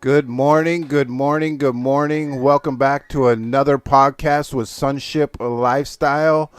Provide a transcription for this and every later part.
Good morning, good morning, good morning. Welcome back to another podcast with Sonship Lifestyle.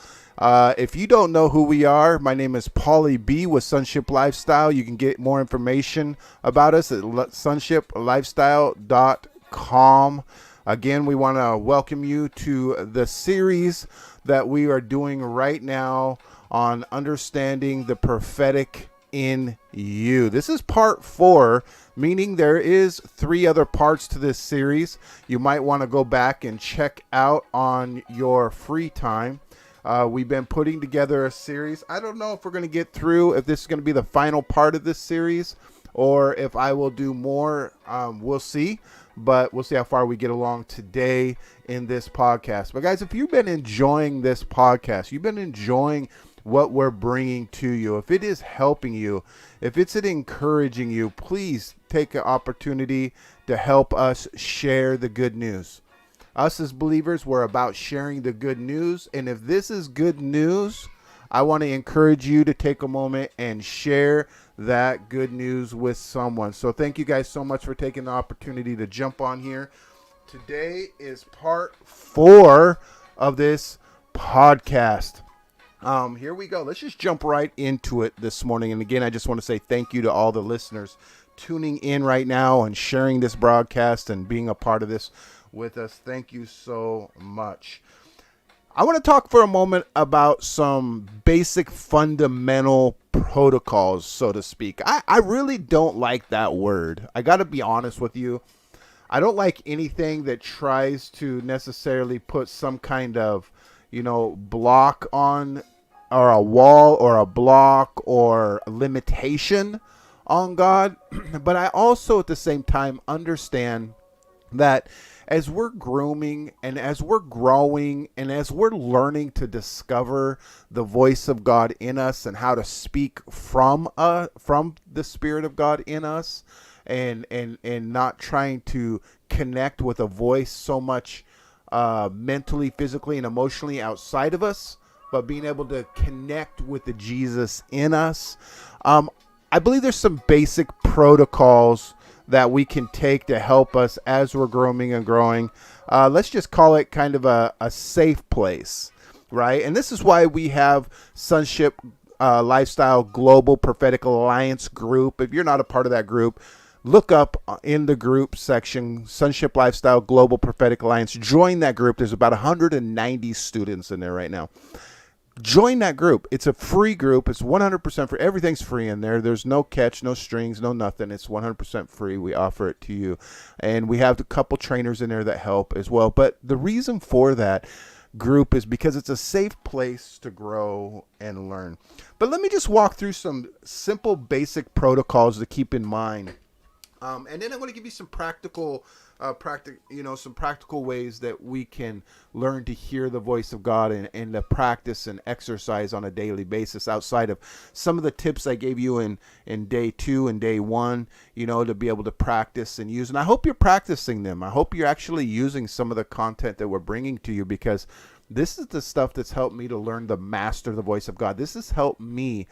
If you don't know who we are, my name is Paulie B with Sonship Lifestyle. You can get more information about us at sonshiplifestyle.com. Again, we want to welcome you to the series that we are doing right now on understanding the prophetic in you. This is part 4, meaning there is 3 other parts to this series. You might want to go back and check out on your free time. We've been putting together a series. I don't know if we're going to get through, if this is going to be the final part of this series, or if I will do more. We'll see. But we'll see how far we get along today in this podcast. But guys, if you've been enjoying this podcast, you've been enjoying what we're bringing to you, if it is helping you, if it's encouraging you, please take an opportunity to help us share the good news. Us as believers, we're about sharing the good news. And if this is good news, I want to encourage you to take a moment and share that good news with someone. So thank you guys so much for taking the opportunity to jump on here. Today is part 4 of this podcast. Here we go. Let's just jump right into it this morning. And again, I just want to say thank you to all the listeners tuning in right now and sharing this broadcast and being a part of this with us. Thank you so much. I want to talk for a moment about some basic fundamental protocols, so to speak. I really don't like that word. I got to be honest with you. I don't like anything that tries to necessarily put some kind of, block on, or a wall or a block or a limitation on God. But I also at the same time understand that as we're grooming and as we're growing and as we're learning to discover the voice of God in us and how to speak from the Spirit of God in us, and not trying to connect with a voice so much mentally, physically, and emotionally outside of us, but being able to connect with the Jesus in us. I believe there's some basic protocols that we can take to help us as we're grooming and growing. Let's just call it kind of a safe place, right? And this is why we have Sonship Lifestyle Global Prophetic Alliance group. If you're not a part of that group, look up in the group section, Sonship Lifestyle Global Prophetic Alliance. Join that group. There's about 190 students in there right now. Join that group. It's a free group. It's 100% free. Everything's free in there. There's no catch, no strings, no nothing. It's 100% free. We offer it to you. And we have a couple trainers in there that help as well. But the reason for that group is because it's a safe place to grow and learn. But let me just walk through some simple, basic protocols to keep in mind. And then I'm going to give you some practical ways that we can learn to hear the voice of God and to practice and exercise on a daily basis outside of some of the tips I gave you in day 2 and day 1, to be able to practice and use. And I hope you're practicing them. I hope you're actually using some of the content that we're bringing to you, because this is the stuff that's helped me to learn to master the voice of God. This has helped me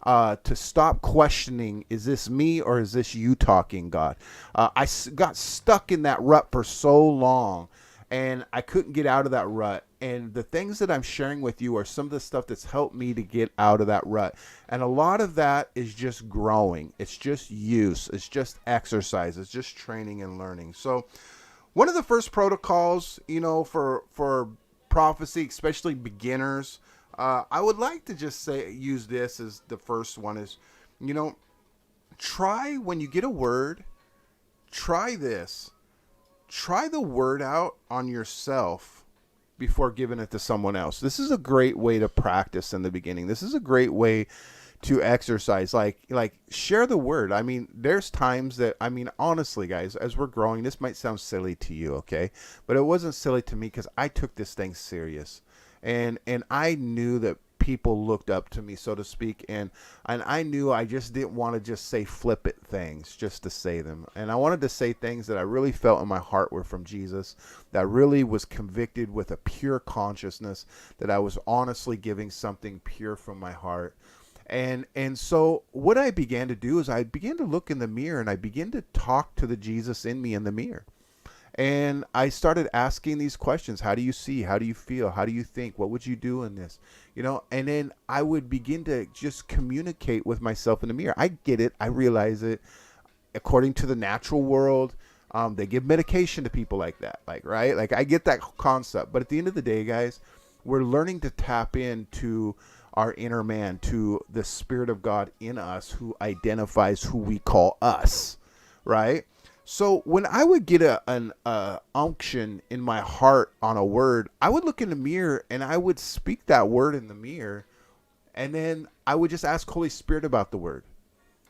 to stop questioning, is this me or is this you talking, God? I got stuck in that rut for so long, and I couldn't get out of that rut. And the things that I'm sharing with you are some of the stuff that's helped me to get out of that rut. And a lot of that is just growing. It's just use. It's just exercise. It's just training and learning. So one of the first protocols, for prophecy, especially beginners, I would like to just use this as the first one is, try when you get a word, try this. Try the word out on yourself before giving it to someone else. This is a great way to practice in the beginning. This is a great way to exercise, like share the word. I mean, there's times that, honestly, guys, as we're growing, this might sound silly to you, okay? But it wasn't silly to me because I took this thing serious. And I knew that people looked up to me, so to speak, and I knew I just didn't want to just say flippant things just to say them. And I wanted to say things that I really felt in my heart were from Jesus, that really was convicted with a pure consciousness, that I was honestly giving something pure from my heart. And so what I began to do is I began to look in the mirror and I began to talk to the Jesus in me in the mirror. And I started asking these questions. How do you see? How do you feel? How do you think? What would you do in this? And then I would begin to just communicate with myself in the mirror. I get it. I realize it. According to the natural world, they give medication to people like that. Like, right? Like, I get that concept. But at the end of the day, guys, we're learning to tap into our inner man, to the Spirit of God in us who identifies who we call us, right? So when I would get an unction in my heart on a word, I would look in the mirror and I would speak that word in the mirror. And then I would just ask Holy Spirit about the word.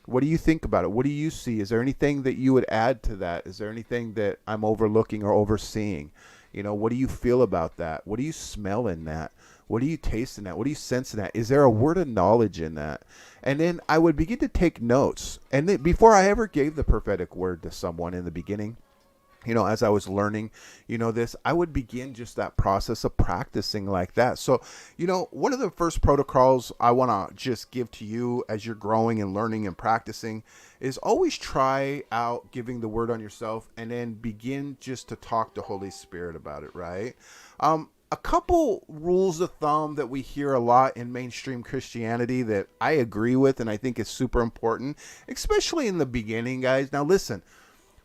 What do you think about it? What do you see? Is there anything that you would add to that? Is there anything that I'm overlooking or overseeing? What do you feel about that? What do you smell in that? What do you taste in that? What do you sense in that? Is there a word of knowledge in that? And then I would begin to take notes. And then before I ever gave the prophetic word to someone in the beginning, as I was learning, this, I would begin just that process of practicing like that. So, one of the first protocols I want to just give to you as you're growing and learning and practicing is always try out giving the word on yourself and then begin just to talk to Holy Spirit about it, right? A couple rules of thumb that we hear a lot in mainstream Christianity that I agree with and I think is super important, especially in the beginning, guys. Now, listen.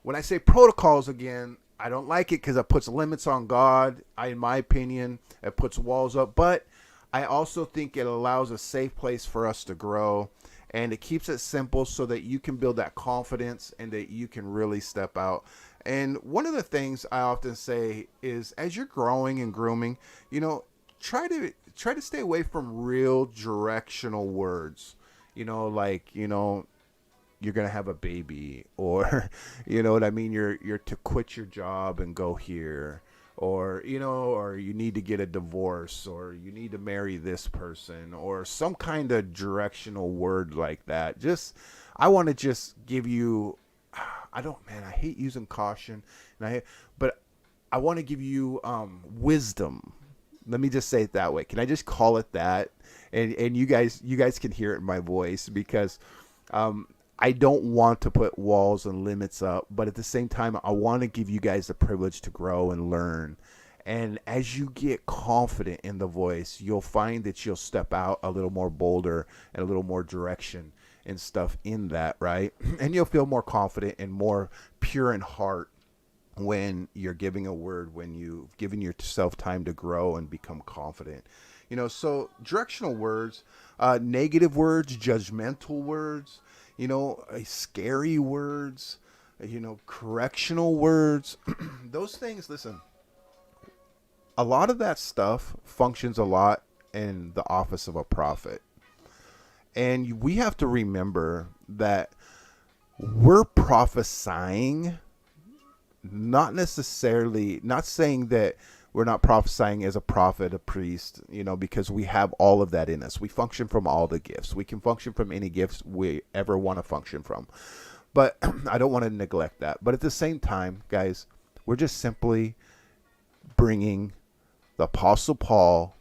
When I say protocols again, I don't like it because it puts limits on God. In my opinion, it puts walls up. But I also think it allows a safe place for us to grow. And it keeps it simple so that you can build that confidence and that you can really step out. And one of the things I often say is as you're growing and grooming, try to stay away from real directional words. You're going to have a baby, or, you know what I mean? You're to quit your job and go here, or, or you need to get a divorce, or you need to marry this person, or some kind of directional word like that. I want to just give you, I hate using caution, but I want to give you wisdom. Let me just say it that way. Can I just call it that? And you guys can hear it in my voice because, I don't want to put walls and limits up, but at the same time, I want to give you guys the privilege to grow and learn. And as you get confident in the voice, you'll find that you'll step out a little more bolder and a little more direction and stuff in that, right? And you'll feel more confident and more pure in heart when you're giving a word, when you've given yourself time to grow and become confident. So directional words, negative words, judgmental words, scary words, correctional words, those things, listen, a lot of that stuff functions a lot in the office of a prophet. And we have to remember that we're prophesying, not saying that we're not prophesying as a prophet, a priest, because we have all of that in us. We function from all the gifts. We can function from any gifts we ever want to function from. But I don't want to neglect that. But at the same time, guys, we're just simply bringing the Apostle Paul,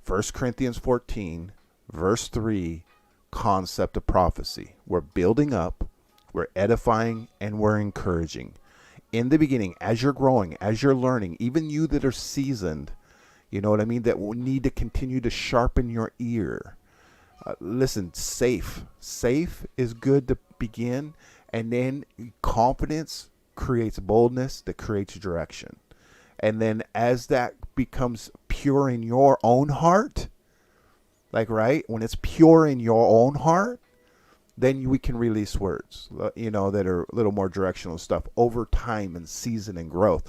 1 Corinthians 14, verse 3, concept of prophecy. We're building up, we're edifying, and we're encouraging. In the beginning, as you're growing, as you're learning, even you that are seasoned, that will need to continue to sharpen your ear. Listen, safe is good to begin, and then confidence creates boldness that creates direction. And then as that becomes pure in your own heart, right, when it's pure in your own heart, then we can release words, that are a little more directional stuff over time and season and growth.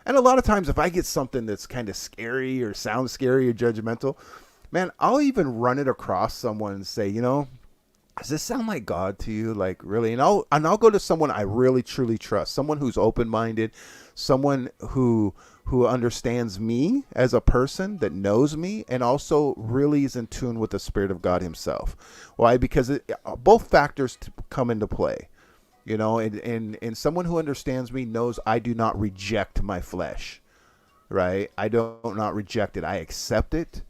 And a lot of times if I get something that's kind of scary or sounds scary or judgmental, man, I'll even run it across someone and say, does this sound like God to you? Like, really? And I'll go to someone I really truly trust, someone who's open-minded, someone who understands me as a person, that knows me, and also really is in tune with the Spirit of God himself. Why? Because both factors come into play, and someone who understands me knows I do not reject my flesh, right? I do not reject it. I accept it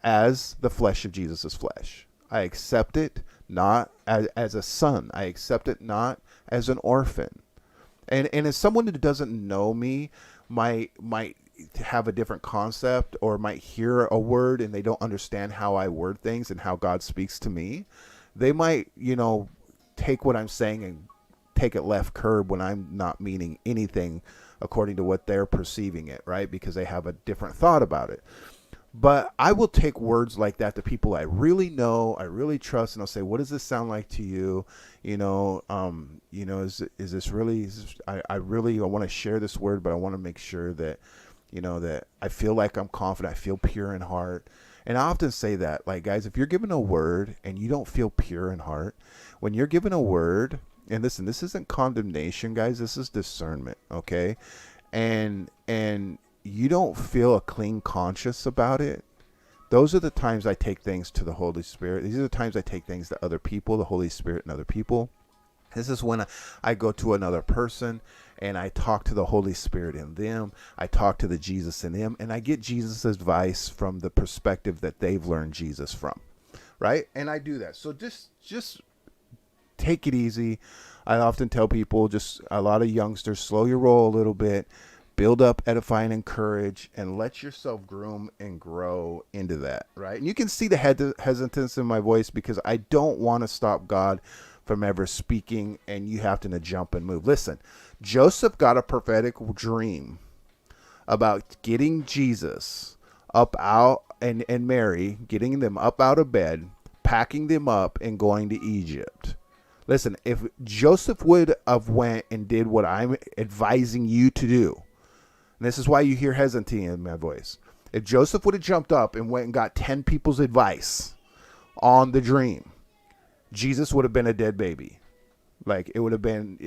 as the flesh of Jesus' flesh. I accept it not as a son. I accept it not as an orphan. And as someone who doesn't know me might have a different concept, or might hear a word and they don't understand how I word things and how God speaks to me, they might, take what I'm saying and take it left curb when I'm not meaning anything according to what they're perceiving it, right? Because they have a different thought about it. But I will take words like that to people I really know, I really trust, and I'll say, "What does this sound like to you? Is this really? I really I want to share this word, but I want to make sure that, that I feel like I'm confident, I feel pure in heart." And I often say that, like, guys, if you're given a word and you don't feel pure in heart, when you're given a word, and listen, this isn't condemnation, guys. This is discernment, okay? And you don't feel a clean conscience about it. Those are the times I take things to the Holy Spirit. These are the times I take things to other people, the Holy Spirit and other people. This is when I go to another person and I talk to the Holy Spirit in them. I talk to the Jesus in them, and I get Jesus' advice from the perspective that they've learned Jesus from, right? And I do that. So just take it easy. I often tell people, just a lot of youngsters, slow your roll a little bit, build up, edify, and encourage, and let yourself groom and grow into that, right? And you can see the hesitance in my voice because I don't want to stop God from ever speaking, and you have to jump and move. Listen, Joseph got a prophetic dream about getting Jesus up out and Mary, getting them up out of bed, packing them up, and going to Egypt. Listen, if Joseph would have went and did what I'm advising you to do, and this is why you hear hesitancy in my voice. If Joseph would have jumped up and went and got 10 people's advice on the dream, Jesus would have been a dead baby. Like it would have been,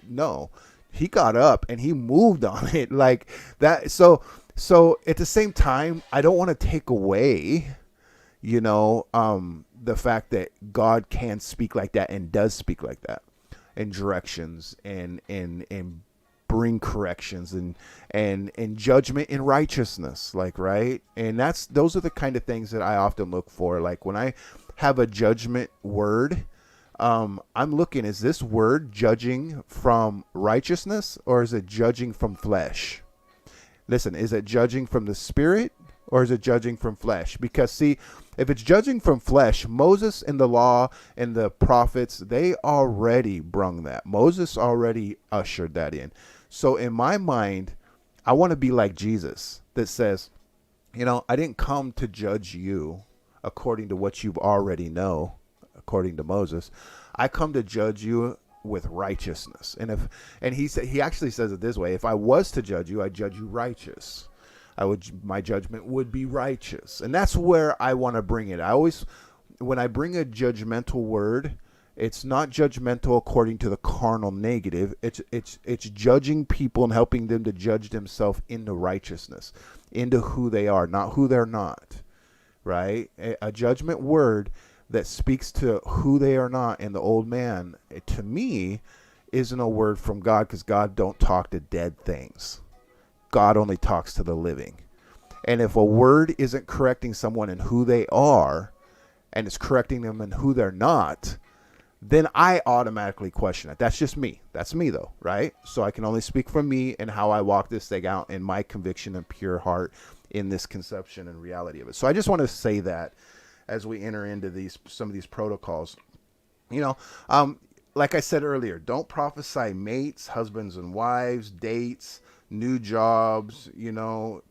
no, he got up and he moved on it like that. So at the same time, I don't want to take away, the fact that God can speak like that and does speak like that in directions and bring corrections and judgment and righteousness, like, right? And those are the kind of things that I often look for. Like when I have a judgment word, I'm looking, is this word judging from righteousness or is it judging from flesh? Listen, is it judging from the spirit or is it judging from flesh? Because see, if it's judging from flesh, Moses and the law and the prophets, they already brung that. Moses already ushered that in. So in my mind, I want to be like Jesus that says, I didn't come to judge you according to what you already know, according to Moses. I come to judge you with righteousness. And he actually says it this way: if I was to judge you, I'd judge you righteous. My judgment would be righteous. And that's where I want to bring it. When I bring a judgmental word, it's not judgmental according to the carnal negative. It's judging people and helping them to judge themselves into righteousness, into who they are, not who they're not, right? A judgment word that speaks to who they are not and the old man, to me, isn't a word from God, because God don't talk to dead things. God only talks to the living. And if a word isn't correcting someone in who they are and it's correcting them in who they're not, then I automatically question it. That's just me. That's me, though, right? So I can only speak from me and how I walk this thing out in my conviction and pure heart in this conception and reality of it. So I just want to say that as we enter into some of these protocols, like I said earlier, don't prophesy mates, husbands and wives, dates, new jobs,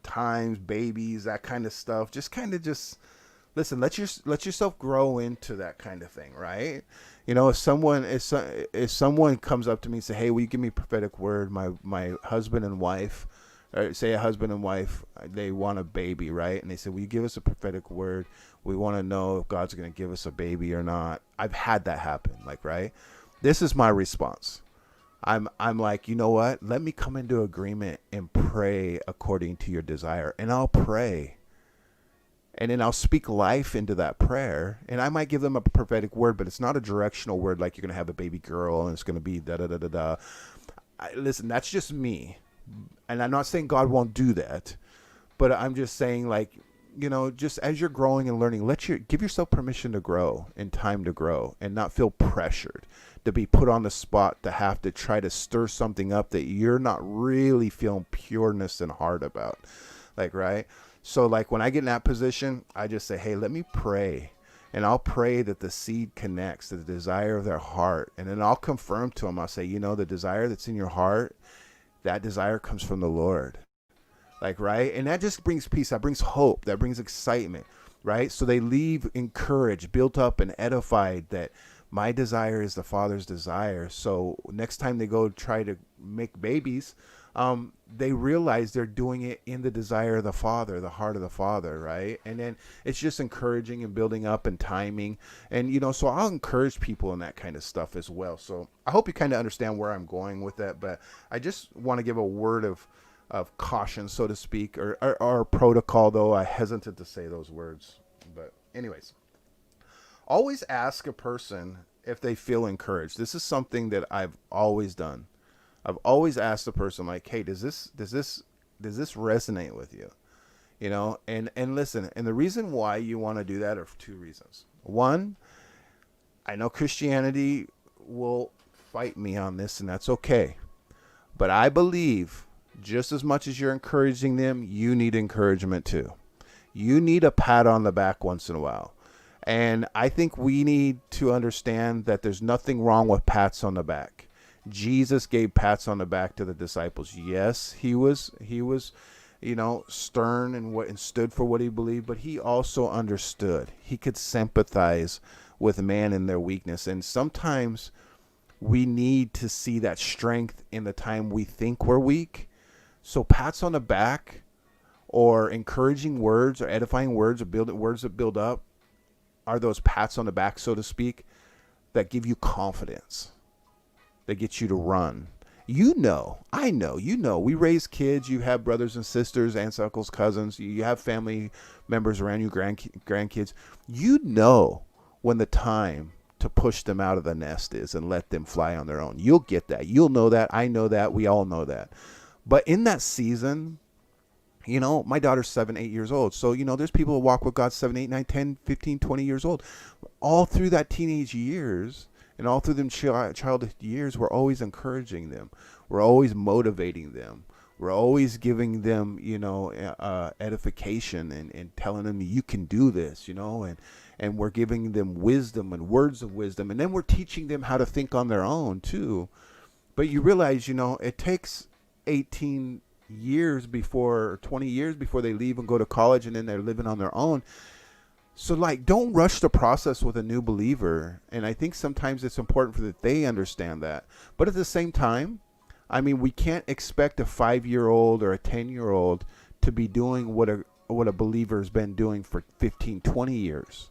times, babies, that kind of stuff. Just listen, let yourself grow into that kind of thing, right? If someone comes up to me and say, "Hey, will you give me a prophetic word? My husband and wife," or say a husband and wife, they want a baby, right? And they say, "Will you give us a prophetic word? We want to know if God's going to give us a baby or not." I've had that happen, like, right? This is my response. I'm like, you know what? Let me come into agreement and pray according to your desire. And I'll pray. And then I'll speak life into that prayer. And I might give them a prophetic word, but it's not a directional word like you're going to have a baby girl and it's going to be da-da-da-da-da. Listen, that's just me. And I'm not saying God won't do that. But I'm just saying, like, just as you're growing and learning, give yourself permission to grow and time to grow and not feel pressured to be put on the spot to have to try to stir something up that you're not really feeling pureness and heart about. Like, right? So like when I get in that position, I just say, hey, let me pray. And I'll pray that the seed connects to the desire of their heart. And then I'll confirm to them, I'll say, the desire that's in your heart, that desire comes from the Lord. Like, right? And that just brings peace. That brings hope. That brings excitement, right? So they leave encouraged, built up, and edified that my desire is the Father's desire. So next time they go try to make babies, they realize they're doing it in the desire of the Father, the heart of the Father, right? And then it's just encouraging and building up and timing. And, so I'll encourage people in that kind of stuff as well. So I hope you kind of understand where I'm going with that. But I just want to give a word of caution, so to speak, or protocol, though I hesitant to say those words. But anyways, always ask a person if they feel encouraged. This is something that I've always done. I've always asked the person, like, hey, does this resonate with you? And listen, and the reason why you want to do that are for two reasons. One, I know Christianity will fight me on this, and that's okay. But I believe just as much as you're encouraging them, you need encouragement too. You need a pat on the back once in a while. And I think we need to understand that there's nothing wrong with pats on the back. Jesus gave pats on the back to the disciples. Yes, he was stern and stood for what he believed, but he also understood. He could sympathize with man in their weakness. And sometimes we need to see that strength in the time we think we're weak. So pats on the back or encouraging words or edifying words or words that build up are those pats on the back, so to speak, that give you confidence, that get you to run. I know, we raise kids. You have brothers and sisters, aunts, uncles, cousins. You have family members around you, grandkids. When the time to push them out of the nest is and let them fly on their own. You'll get that. You'll know that. I know that. We all know that. But in that season, my daughter's 7, 8 years old. So, there's people who walk with God 7, 8, 9, 10, 15, 20 years old. All through that teenage years and all through them childhood years, we're always encouraging them. We're always motivating them. We're always giving them, edification and telling them you can do this, and we're giving them wisdom and words of wisdom. And then we're teaching them how to think on their own too. But you realize, it takes 18 years before, 20 years before they leave and go to college, and then they're living on their own. So don't rush the process with a new believer. And I think sometimes it's important for that they understand that. But at the same time, we can't expect a 5-year-old or a 10-year-old to be doing what a believer's been doing for 15, 20 years,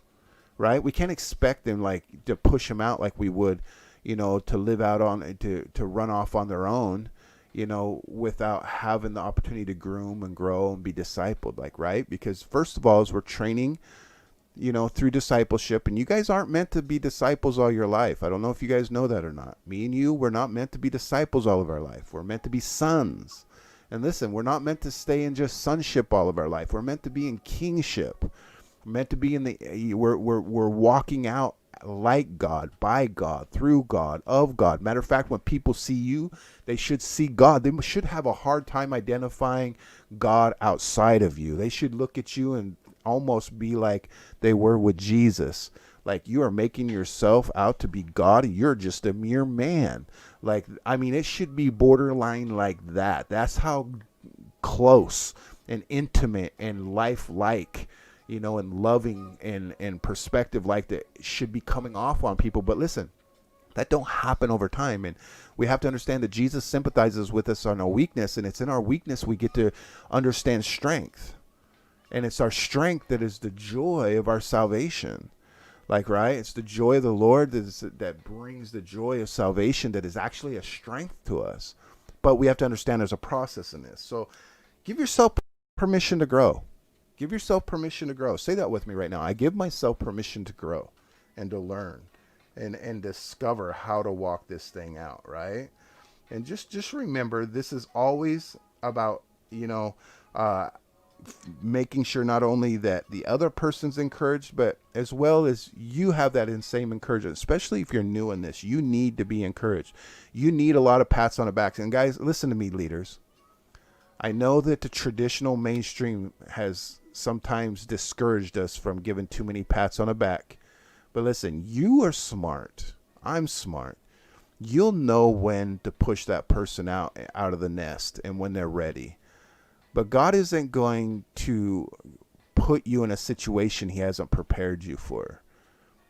right? We can't expect them to push them out like we would, to live out on, to run off on their own, without having the opportunity to groom and grow and be discipled, right? Because first of all, as we're training, through discipleship, and you guys aren't meant to be disciples all your life. I don't know if you guys know that or not. Me and you, we're not meant to be disciples all of our life. We're meant to be sons. And listen, we're not meant to stay in just sonship all of our life. We're meant to be in kingship. We're meant to be we're walking out like God, by God, through God, of God. Matter of fact, when people see you, they should see God. They should have a hard time identifying God outside of you. They should look at you and almost be like they were with Jesus. Like you are making yourself out to be God and you're just a mere man. It should be borderline like that. That's how close and intimate and lifelike, and loving and perspective like that should be coming off on people. But listen, that don't happen over time. And we have to understand that Jesus sympathizes with us on our weakness, and it's in our weakness we get to understand strength. And it's our strength that is the joy of our salvation. Right? It's the joy of the Lord that brings the joy of salvation, that is actually a strength to us. But we have to understand there's a process in this. So give yourself permission to grow. Give yourself permission to grow. Say that with me right now. I give myself permission to grow and to learn and discover how to walk this thing out, right? And just remember, this is always about, making sure not only that the other person's encouraged, but as well as you have that same encouragement. Especially if you're new in this, you need to be encouraged. You need a lot of pats on the back. And guys, listen to me, leaders. I know that the traditional mainstream has sometimes discouraged us from giving too many pats on the back. But listen, you are smart. I'm smart. You'll know when to push that person out of the nest and when they're ready. But God isn't going to put you in a situation he hasn't prepared you for.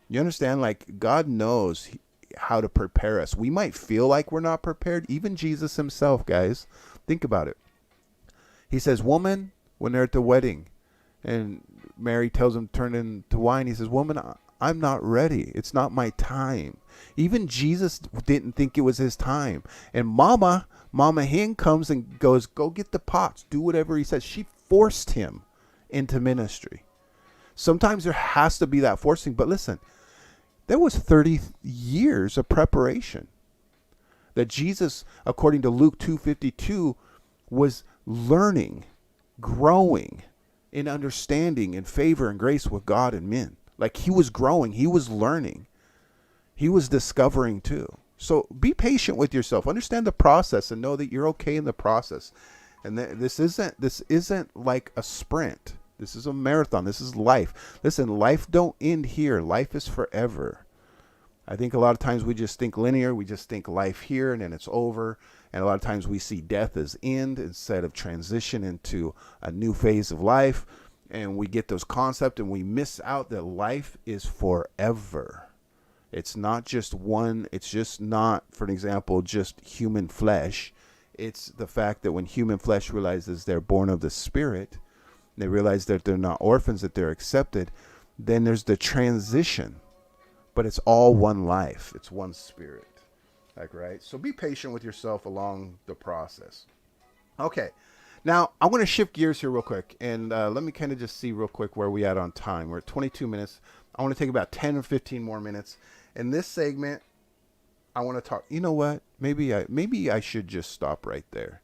You understand? Like, God knows how to prepare us. We might feel like we're not prepared. Even Jesus himself, guys. Think about it. He says, woman, when they're at the wedding, and Mary tells him to turn into wine, he says, woman, I'm not ready. It's not my time. Even Jesus didn't think it was his time. And Mama Hen comes and goes, go get the pots. Do whatever he says. She forced him into ministry. Sometimes there has to be that forcing. But listen, there was 30 years of preparation that Jesus, according to Luke 2:52, was learning, growing in understanding and favor and grace with God and men. Like, he was growing, he was learning, he was discovering too. So be patient with yourself. Understand the process and know that you're okay in the process. And this isn't like a sprint. This is a marathon. This is life. Listen, life don't end here. Life is forever. I think a lot of times we just think linear. We just think life here and then it's over. And a lot of times we see death as end instead of transition into a new phase of life. And we get those concepts and we miss out that life is forever. It's not just one. It's just not, for an example, just human flesh. It's the fact that when human flesh realizes they're born of the Spirit, they realize that they're not orphans, that they're accepted, then there's the transition. But it's all one life. It's one spirit. Like, right? So be patient with yourself along the process. Okay. Now, I want to shift gears here real quick. And let me kind of just see real quick where we at on time. We're at 22 minutes. I want to take about 10 or 15 more minutes. In this segment, I want to talk. You know what? Maybe I should just stop right there.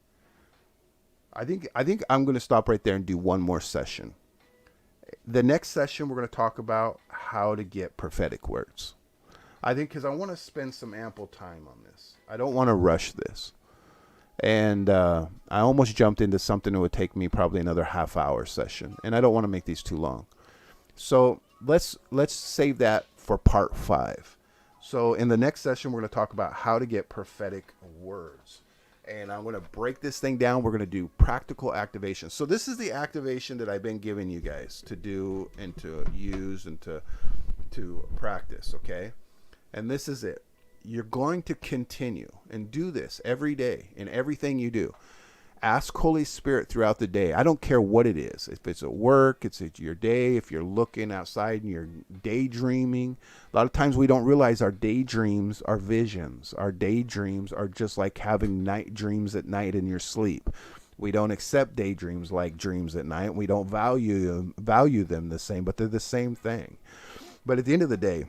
I think I'm going to stop right there and do one more session. The next session, we're going to talk about how to get prophetic words. I think because I want to spend some ample time on this. I don't want to rush this. And I almost jumped into something that would take me probably another half-hour session. And I don't want to make these too long. So let's save that for part 5. So in the next session, we're going to talk about how to get prophetic words. And I'm going to break this thing down. We're going to do practical activation. So this is the activation that I've been giving you guys to do and to use and to practice, okay? And this is it. You're going to continue and do this every day in everything you do. Ask Holy Spirit throughout the day. I don't care what it is. If it's at work, it's at your day, if you're looking outside and you're daydreaming. A lot of times we don't realize our daydreams are visions. Our daydreams are just like having night dreams at night in your sleep. We don't accept daydreams like dreams at night. We don't value them the same, but they're the same thing. But at the end of the day,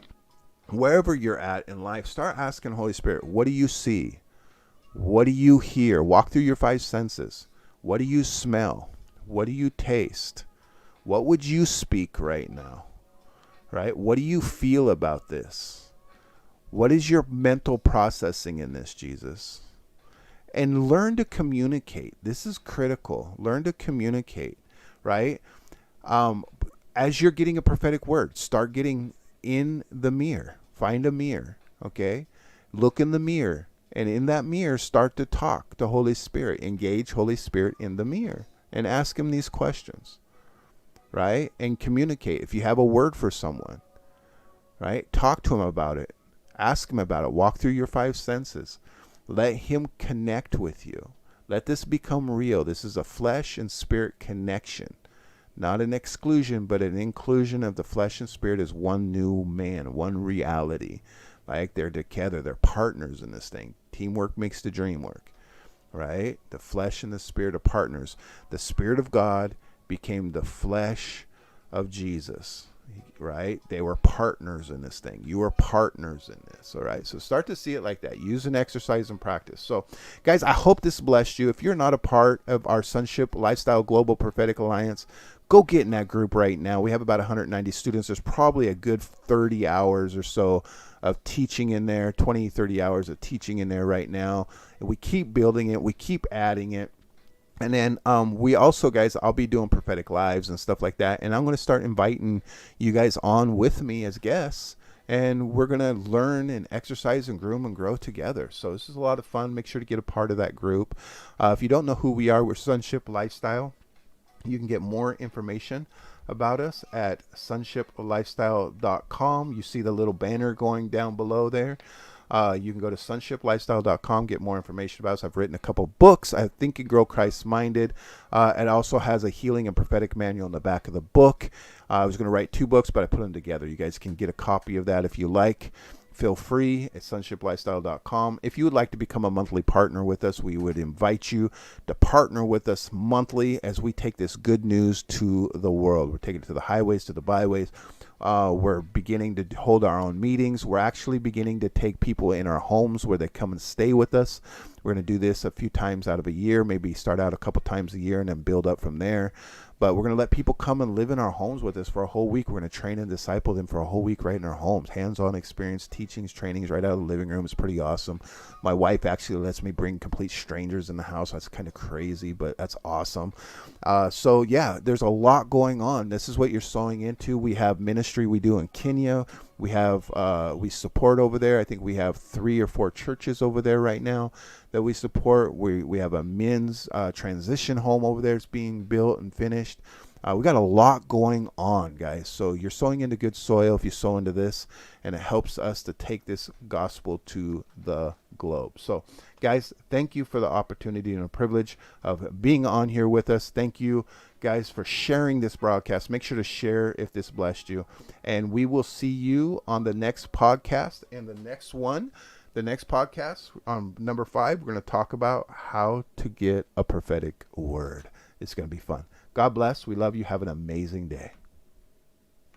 wherever you're at in life, start asking Holy Spirit, what do you see? What do you hear? Walk through your 5 senses. What do you smell? What do you taste? What would you speak right now? Right? What do you feel about this? What is your mental processing in this, Jesus? And learn to communicate. This is critical. Learn to communicate, right? As you're getting a prophetic word, start getting in the mirror. Find a mirror, okay? Look in the mirror. And in that mirror, start to talk to Holy Spirit. Engage Holy Spirit in the mirror and ask him these questions, right? And communicate. If you have a word for someone, right? Talk to him about it. Ask him about it. Walk through your 5 senses. Let him connect with you. Let this become real. This is a flesh and spirit connection. Not an exclusion, but an inclusion of the flesh and spirit as one new man, one reality. Like they're together, they're partners in this thing. Teamwork makes the dream work, right? The flesh and the spirit are partners. The Spirit of God became the flesh of Jesus, right? They were partners in this thing. You were partners in this, all right? So start to see it like that. Use and exercise and practice. So, guys, I hope this blessed you. If you're not a part of our Sonship Lifestyle Global Prophetic Alliance, go get in that group right now. We have about 190 students. There's probably a good 30 hours or so of teaching in there, 20, 30 hours of teaching in there right now. And we keep building it. We keep adding it. And then we also, guys, I'll be doing prophetic lives and stuff like that. And I'm going to start inviting you guys on with me as guests. And we're going to learn and exercise and groom and grow together. So this is a lot of fun. Make sure to get a part of that group. If you don't know who we are, we're Sonship Lifestyle. You can get more information about us at sonshiplifestyle.com. You see the little banner going down below there. You can go to sonshiplifestyle.com, get more information about us. I've written a couple books. I Think and Grow Christ-Minded. It also has a healing and prophetic manual in the back of the book. I was going to write 2 books, but I put them together. You guys can get a copy of that if you like. Feel free at sonshiplifestyle.com. If you would like to become a monthly partner with us, we would invite you to partner with us monthly as we take this good news to the world. We're taking it to the highways, to the byways. We're beginning to hold our own meetings. We're actually beginning to take people in our homes where they come and stay with us. We're going to do this a few times out of a year, maybe start out a couple times a year and then build up from there. But we're going to let people come and live in our homes with us for a whole week. We're going to train and disciple them for a whole week right in our homes. Hands-on experience, teachings, trainings right out of the living room. It's pretty awesome. My wife actually lets me bring complete strangers in the house. That's kind of crazy, but that's awesome. So, yeah, there's a lot going on. This is what you're sowing into. We have ministry we do in Kenya. We have we support over there. I think we have 3 or 4 churches over there right now that we support. We have a men's transition home over there. It's being built and finished. We got a lot going on, guys. So you're sowing into good soil if you sow into this, and it helps us to take this gospel to the globe. So, guys, thank you for the opportunity and the privilege of being on here with us. Thank you, guys, for sharing this broadcast. Make sure to share if this blessed you. And we will see you on the next podcast. And the next podcast, number 5, we're going to talk about how to get a prophetic word. It's going to be fun. God bless. We love you. Have an amazing day.